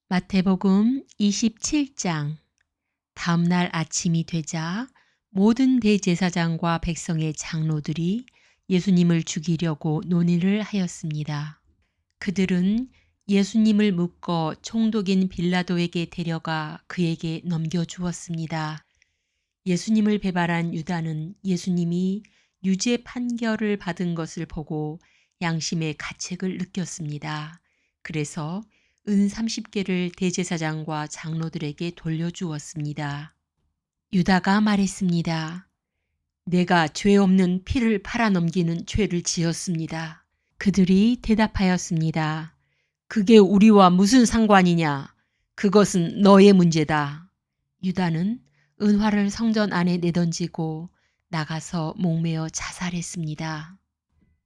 마태복음 27장. 다음날 아침이 되자 모든 대제사장과 백성의 장로들이 예수님을 죽이려고 논의를 하였습니다. 그들은 예수님을 묶어 총독인 빌라도에게 데려가 그에게 넘겨주었습니다. 예수님을 배반한 유다는 예수님이 유죄 판결을 받은 것을 보고 양심의 가책을 느꼈습니다. 그래서 은 30개를 대제사장과 장로들에게 돌려주었습니다. 유다가 말했습니다. 내가 죄 없는 피를 팔아넘기는 죄를 지었습니다. 그들이 대답하였습니다. 그게 우리와 무슨 상관이냐? 그것은 너의 문제다. 유다는 은화를 성전 안에 내던지고 나가서 목매어 자살했습니다.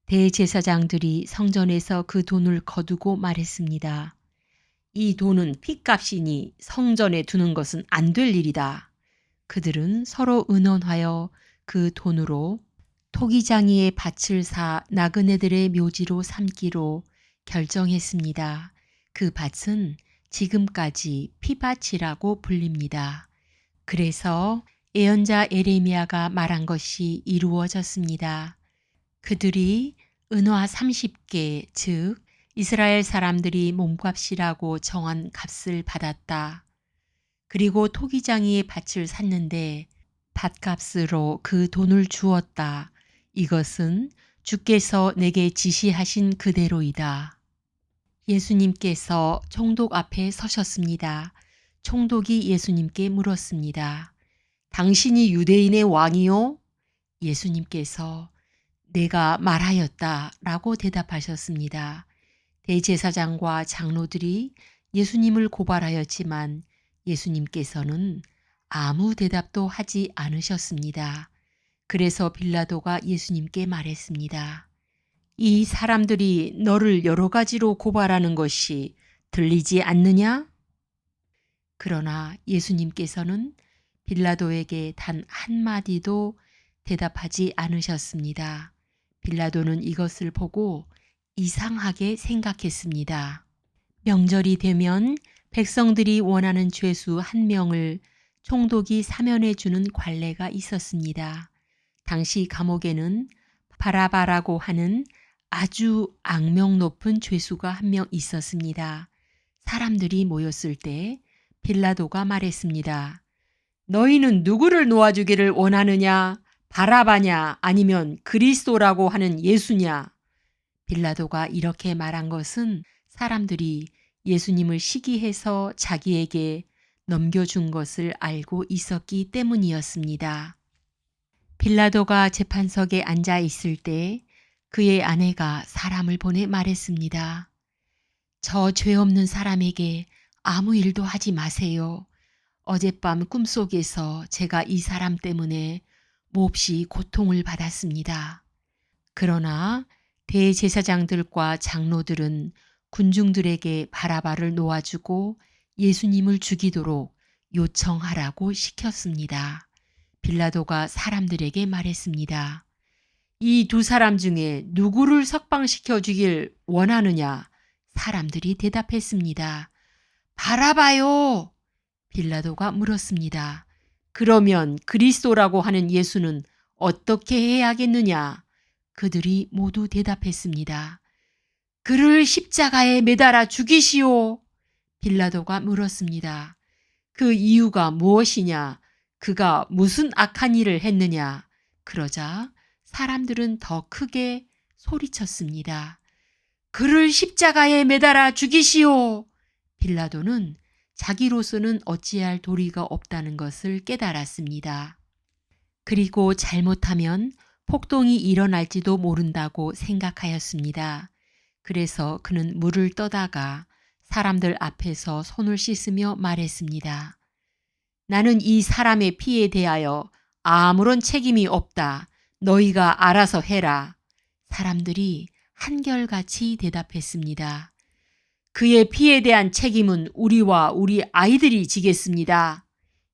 대제사장들이 성전에서 그 돈을 거두고 말했습니다. 이 돈은 핏값이니 성전에 두는 것은 안 될 일이다. 그들은 서로 의논하여 그 돈으로 토기장이의 밭을 사 나그네들의 묘지로 삼기로 결정했습니다. 그 밭은 지금까지 피밭이라고 불립니다. 그래서 예언자 에레미야가 말한 것이 이루어졌습니다. 그들이 은화 30개, 즉 이스라엘 사람들이 몸값이라고 정한 값을 받았다. 그리고 토기장이의 밭을 샀는데 밭값으로 그 돈을 주었다. 이것은 주께서 내게 지시하신 그대로이다. 예수님께서 총독 앞에 서셨습니다. 총독이 예수님께 물었습니다. 당신이 유대인의 왕이요? 예수님께서 내가 말하였다 라고 대답하셨습니다. 대제사장과 장로들이 예수님을 고발하였지만 예수님께서는 아무 대답도 하지 않으셨습니다. 그래서 빌라도가 예수님께 말했습니다. 이 사람들이 너를 여러 가지로 고발하는 것이 들리지 않느냐? 그러나 예수님께서는 빌라도에게 단 한마디도 대답하지 않으셨습니다. 빌라도는 이것을 보고 이상하게 생각했습니다. 명절이 되면 백성들이 원하는 죄수 한 명을 총독이 사면해 주는 관례가 있었습니다. 당시 감옥에는 바라바라고 하는 아주 악명 높은 죄수가 한 명 있었습니다. 사람들이 모였을 때 빌라도가 말했습니다. 너희는 누구를 놓아주기를 원하느냐? 바라바냐? 아니면 그리스도라고 하는 예수냐? 빌라도가 이렇게 말한 것은 사람들이 예수님을 시기해서 자기에게 넘겨준 것을 알고 있었기 때문이었습니다. 빌라도가 재판석에 앉아 있을 때 그의 아내가 사람을 보내 말했습니다. 저 죄 없는 사람에게 아무 일도 하지 마세요. 어젯밤 꿈속에서 제가 이 사람 때문에 몹시 고통을 받았습니다. 그러나 대제사장들과 장로들은 군중들에게 바라바를 놓아주고 예수님을 죽이도록 요청하라고 시켰습니다. 빌라도가 사람들에게 말했습니다. 이 두 사람 중에 누구를 석방시켜 주길 원하느냐? 사람들이 대답했습니다. 바라바요! 빌라도가 물었습니다. 그러면 그리스도라고 하는 예수는 어떻게 해야겠느냐? 그들이 모두 대답했습니다. 그를 십자가에 매달아 죽이시오. 빌라도가 물었습니다. 그 이유가 무엇이냐? 그가 무슨 악한 일을 했느냐? 그러자 사람들은 더 크게 소리쳤습니다. 그를 십자가에 매달아 죽이시오. 빌라도는 자기로서는 어찌할 도리가 없다는 것을 깨달았습니다. 그리고 잘못하면 폭동이 일어날지도 모른다고 생각하였습니다. 그래서 그는 물을 떠다가 사람들 앞에서 손을 씻으며 말했습니다. 나는 이 사람의 피에 대하여 아무런 책임이 없다. 너희가 알아서 해라. 사람들이 한결같이 대답했습니다. 그의 피에 대한 책임은 우리와 우리 아이들이 지겠습니다.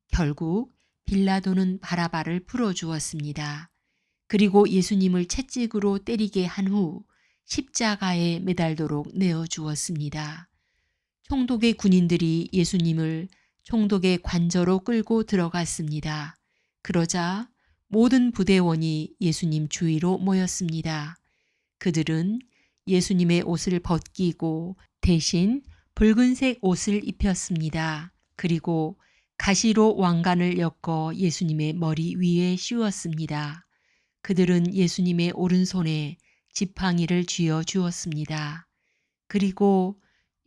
결국 빌라도는 바라바를 풀어주었습니다. 그리고 예수님을 채찍으로 때리게 한 후 십자가에 매달도록 내어주었습니다. 총독의 군인들이 예수님을 총독의 관저로 끌고 들어갔습니다. 그러자 모든 부대원이 예수님 주위로 모였습니다. 그들은 예수님의 옷을 벗기고 대신 붉은색 옷을 입혔습니다. 그리고 가시로 왕관을 엮어 예수님의 머리 위에 씌웠습니다. 그들은 예수님의 오른손에 지팡이를 쥐어 주었습니다. 그리고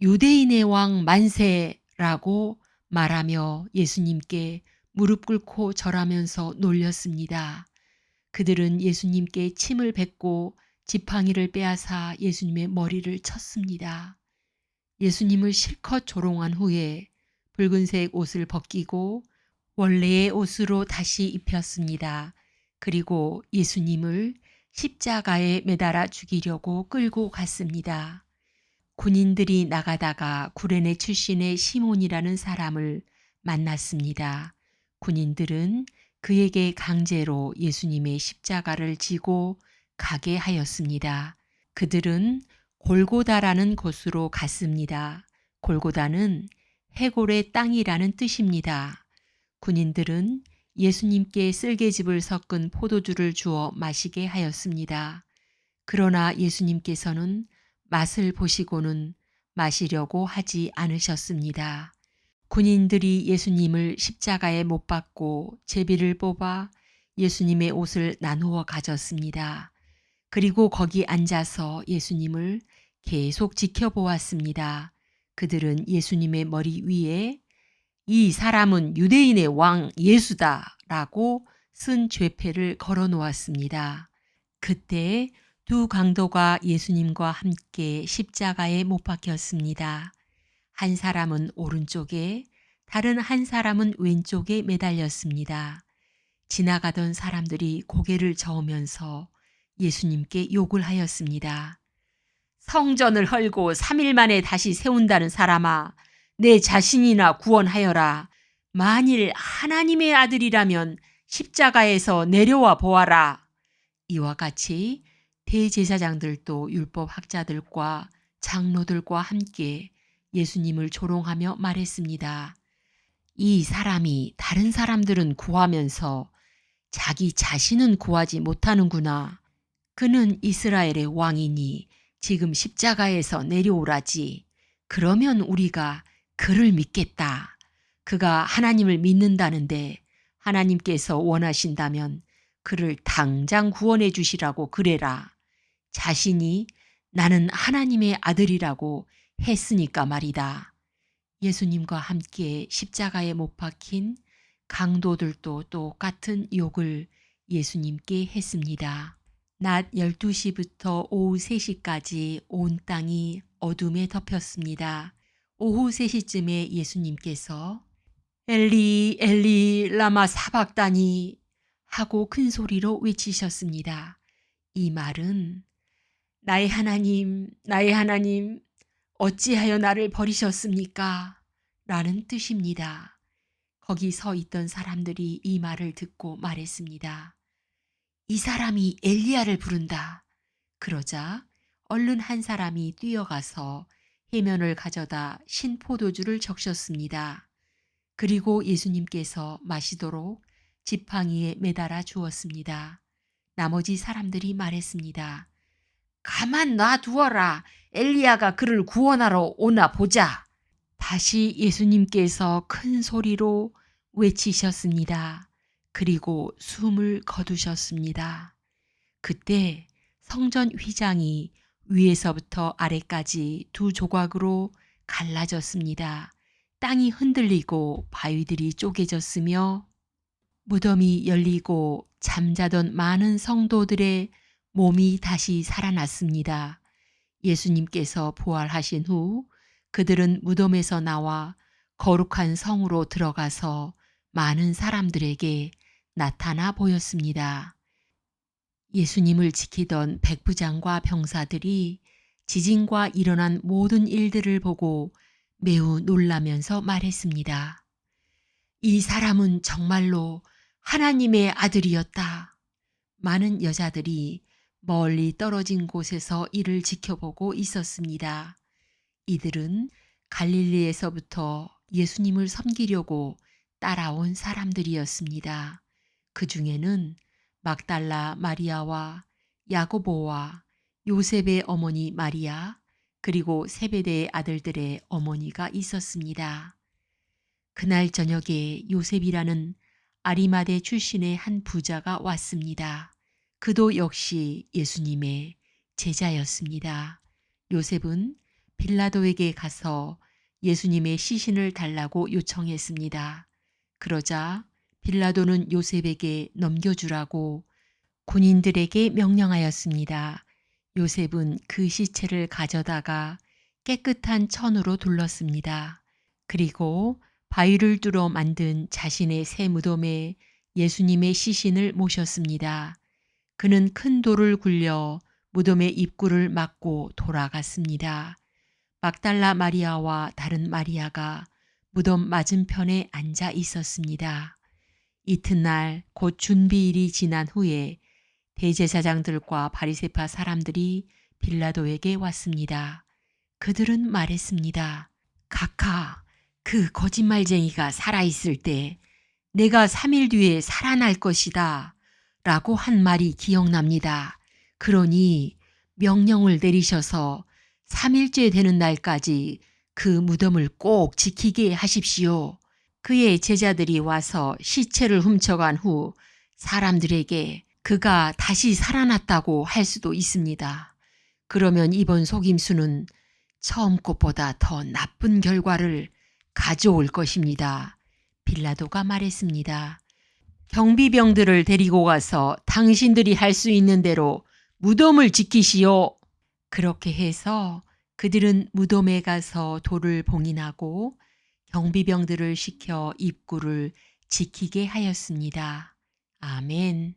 유대인의 왕 만세라고 말하며 예수님께 무릎 꿇고 절하면서 놀렸습니다. 그들은 예수님께 침을 뱉고 지팡이를 빼앗아 예수님의 머리를 쳤습니다. 예수님을 실컷 조롱한 후에 붉은색 옷을 벗기고 원래의 옷으로 다시 입혔습니다. 그리고 예수님을 십자가에 매달아 죽이려고 끌고 갔습니다. 군인들이 나가다가 구레네 출신의 시몬이라는 사람을 만났습니다. 군인들은 그에게 강제로 예수님의 십자가를 지고 가게 하였습니다. 그들은 골고다라는 곳으로 갔습니다. 골고다는 해골의 땅이라는 뜻입니다. 군인들은 예수님께 쓸개즙을 섞은 포도주를 주어 마시게 하였습니다. 그러나 예수님께서는 맛을 보시고는 마시려고 하지 않으셨습니다. 군인들이 예수님을 십자가에 못 박고 제비를 뽑아 예수님의 옷을 나누어 가졌습니다. 그리고 거기 앉아서 예수님을 계속 지켜보았습니다. 그들은 예수님의 머리 위에 이 사람은 유대인의 왕 예수다 라고 쓴 죄패를 걸어 놓았습니다. 그때 두 강도가 예수님과 함께 십자가에 못 박혔습니다. 한 사람은 오른쪽에, 다른 한 사람은 왼쪽에 매달렸습니다. 지나가던 사람들이 고개를 저으면서 예수님께 욕을 하였습니다. 성전을 헐고 3일 만에 다시 세운다는 사람아, 내 자신이나 구원하여라. 만일 하나님의 아들이라면 십자가에서 내려와 보아라. 이와 같이 대제사장들도 율법학자들과 장로들과 함께 예수님을 조롱하며 말했습니다. 이 사람이 다른 사람들은 구하면서 자기 자신은 구하지 못하는구나. 그는 이스라엘의 왕이니 지금 십자가에서 내려오라지. 그러면 우리가 그를 믿겠다. 그가 하나님을 믿는다는데 하나님께서 원하신다면 그를 당장 구원해 주시라고 그래라. 자신이 나는 하나님의 아들이라고 했으니까 말이다. 예수님과 함께 십자가에 못 박힌 강도들도 똑같은 욕을 예수님께 했습니다. 낮 12시부터 오후 3시까지 온 땅이 어둠에 덮였습니다. 오후 3시쯤에 예수님께서 엘리 엘리 라마 사박다니 하고 큰 소리로 외치셨습니다. 이 말은 나의 하나님, 어찌하여 나를 버리셨습니까? 라는 뜻입니다. 거기 서 있던 사람들이 이 말을 듣고 말했습니다. 이 사람이 엘리야를 부른다. 그러자 얼른 한 사람이 뛰어가서 해면을 가져다 신 포도주를 적셨습니다. 그리고 예수님께서 마시도록 지팡이에 매달아 주었습니다. 나머지 사람들이 말했습니다. 가만 놔두어라. 엘리야가 그를 구원하러 오나 보자. 다시 예수님께서 큰 소리로 외치셨습니다. 그리고 숨을 거두셨습니다. 그때 성전 휘장이 위에서부터 아래까지 두 조각으로 갈라졌습니다. 땅이 흔들리고 바위들이 쪼개졌으며 무덤이 열리고 잠자던 많은 성도들의 몸이 다시 살아났습니다. 예수님께서 부활하신 후 그들은 무덤에서 나와 거룩한 성으로 들어가서 많은 사람들에게 나타나 보였습니다. 예수님을 지키던 백부장과 병사들이 지진과 일어난 모든 일들을 보고 매우 놀라면서 말했습니다. 이 사람은 정말로 하나님의 아들이었다. 많은 여자들이 멀리 떨어진 곳에서 이를 지켜보고 있었습니다. 이들은 갈릴리에서부터 예수님을 섬기려고 따라온 사람들이었습니다. 그 중에는 막달라 마리아와 야고보와 요셉의 어머니 마리아, 그리고 세베대의 아들들의 어머니가 있었습니다. 그날 저녁에 요셉이라는 아리마대 출신의 한 부자가 왔습니다. 그도 역시 예수님의 제자였습니다. 요셉은 빌라도에게 가서 예수님의 시신을 달라고 요청했습니다. 그러자 빌라도는 요셉에게 넘겨주라고 군인들에게 명령하였습니다. 요셉은 그 시체를 가져다가 깨끗한 천으로 둘렀습니다. 그리고 바위를 뚫어 만든 자신의 새 무덤에 예수님의 시신을 모셨습니다. 그는 큰 돌을 굴려 무덤의 입구를 막고 돌아갔습니다. 막달라 마리아와 다른 마리아가 무덤 맞은편에 앉아 있었습니다. 이튿날 곧 준비일이 지난 후에 대제사장들과 바리새파 사람들이 빌라도에게 왔습니다. 그들은 말했습니다. 각하, 그 거짓말쟁이가 살아있을 때 내가 3일 뒤에 살아날 것이다 라고 한 말이 기억납니다. 그러니 명령을 내리셔서 3일째 되는 날까지 그 무덤을 꼭 지키게 하십시오. 그의 제자들이 와서 시체를 훔쳐간 후 사람들에게 그가 다시 살아났다고 할 수도 있습니다. 그러면 이번 속임수는 처음 것보다 더 나쁜 결과를 가져올 것입니다. 빌라도가 말했습니다. 경비병들을 데리고 가서 당신들이 할 수 있는 대로 무덤을 지키시오. 그렇게 해서 그들은 무덤에 가서 돌을 봉인하고 경비병들을 시켜 입구를 지키게 하였습니다. 아멘.